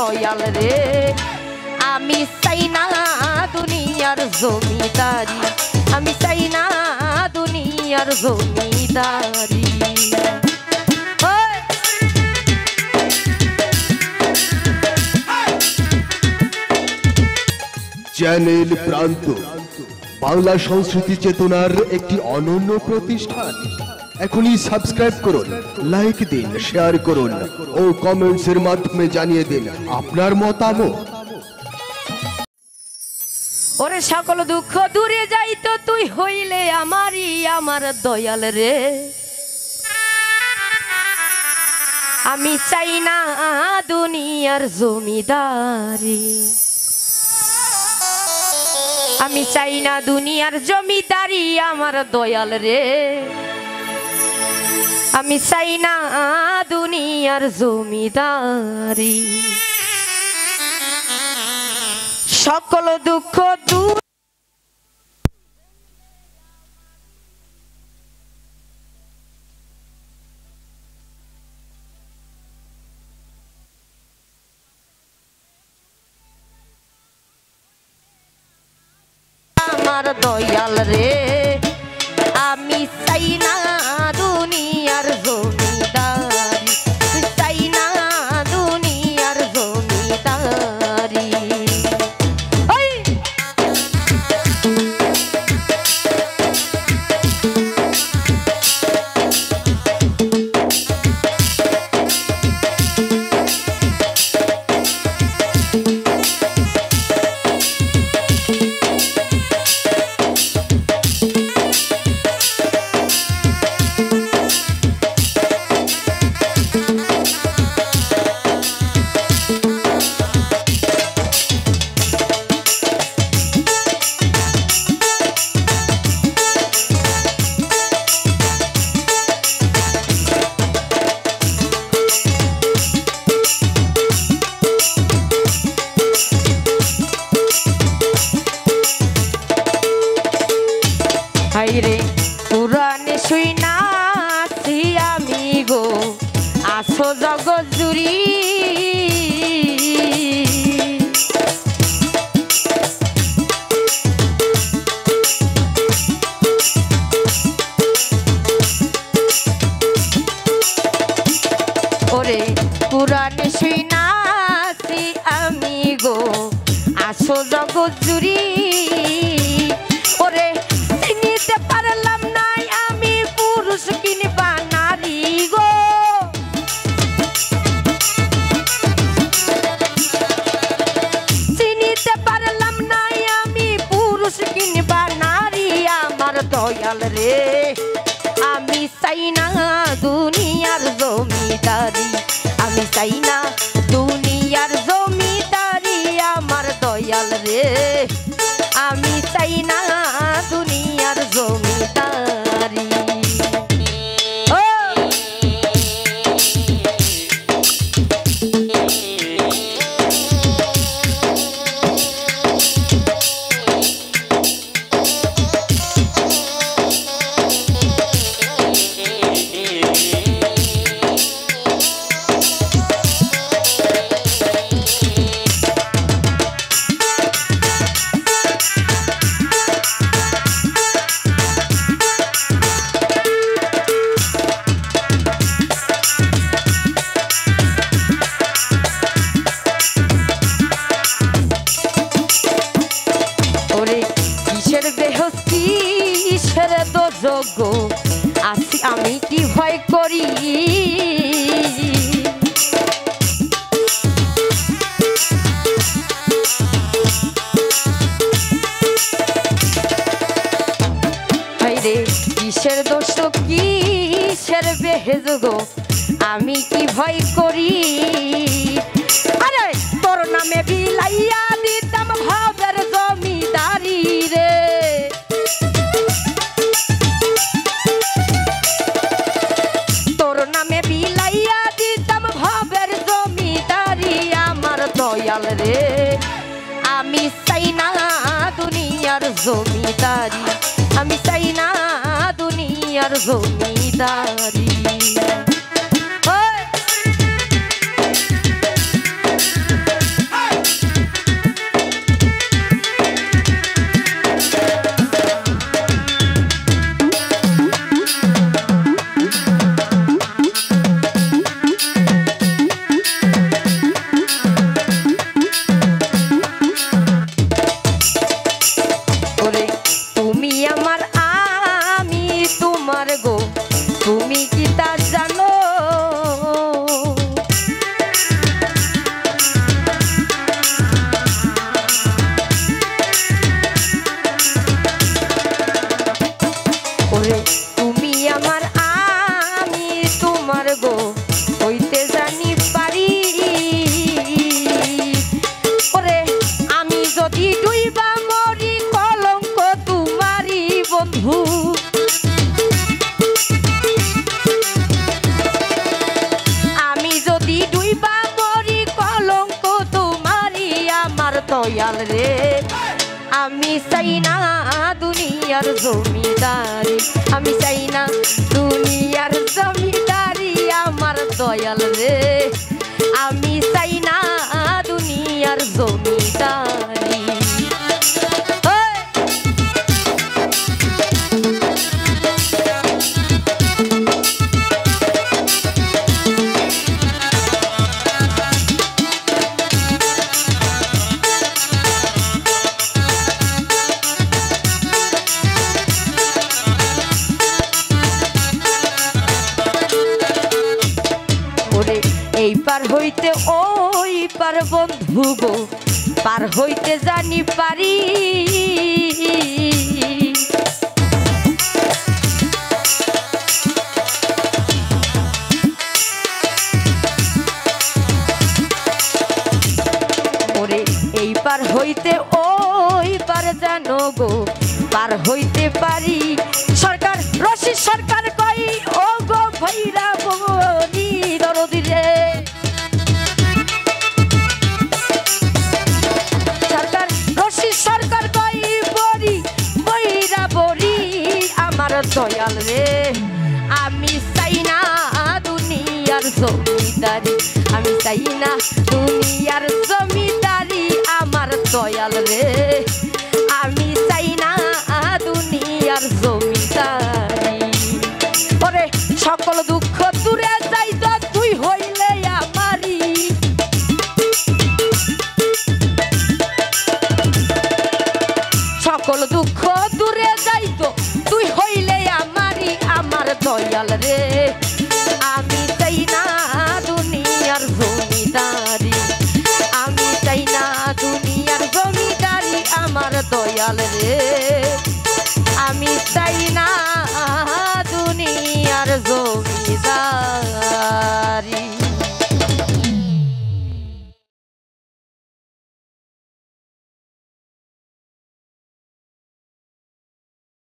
দয়াল রে আমি চাই না দুনিয়ার জমিদারি আমি চাই না দুনিয়ার জমিদারি চ্যানেল প্রান্ত বাংলা সংস্কৃতি চেতনার একটি অনন্য প্রতিষ্ঠান। এখনই সাবস্ক্রাইব করুন, লাইক দিন, শেয়ার করুন ও কমেন্টসের মাধ্যমে জানিয়ে দিন আপনার মতামত। ওরে সকল দুঃখ দূরে যাইতো তুই হইলে আমারই আমার দয়াল রে আমি চাই না দুনিয়ার জমিদারি আমি চাই না দুনিয়ার জমিদারি আমার দয়াল রে আমি চাই না দুনিয়ার জমিদারি সকল দুঃখ দূর আমার দয়াল রে আমি চাই না দুনিয়ার জমিদারি চাই না দুনিয়ার জমিদারি হাইরে পুরাণে শুইনাছি আমি গো আসো জগৎ জুড়ি ওরে পুরাণে শুইনাছি আমি গো আসো জগৎ জুড়ি ওরে চিনিতে পারলাম নাই আমি পুরুষ কিনবা নারী গো চিনিতে পারলাম নাই আমি পুরুষ কিনবা নারী আমার দয়াল রে আমি চাই না দুনিয়ার জমিদারি আমি চাই না দুনিয়ার জমিদারি আমার দয়াল রে আমি চাই না দুনিয়ার জমিদারি যোগ্য আসি আমি কি ভয় করি হাইরে কিসের দোষ কিসের বেহেজ গো আমি কি ভয় করি আরে তোর নামে বিলাইয়া দিতাম ভাবের জমিদারি রে দয়াল রে আমি চাই না দুনিয়ার জমিদারি আমি চাই না দুনিয়ার জমিদারি দয়াল রে আমি চাই না দুনিয়ার জমিদারি আমি চাই না দুনিয়ার জমিদারি আমার দয়াল রে আমি চাই না দুনিয়ার জমিদারি এই পার হইতে ওই পার বন্ধু গো পার হইতে জানি পারি ওরে এই পার হইতে ওই পার জানো গো পার হইতে পারি সরকার রশি সরকার কই ও গো ভাইরা বনি দরদি রে সরকার রশি সরকার কই বরি বইরা বরি আমার দয়াল রে আমি চাই না দুনিয়ার জমিদারি আমি চাই না দুনিয়ার জমিদারি আমার দয়াল রে আমি চাই না দুনিয়ার জমিদারি ওরে সকল দুঃখ দূরে যাইত তুই হইলে আমারি সকল দুঃখ দূরে যাইত তুই হইলে আমারি আমার দয়াল রে আমি চাই না দুনিয়ার জমিদারি আমি চাই না দুনিয়ার জমিদারি আমার দয়াল রে আমি চাই না দুনিয়ার জমিদারি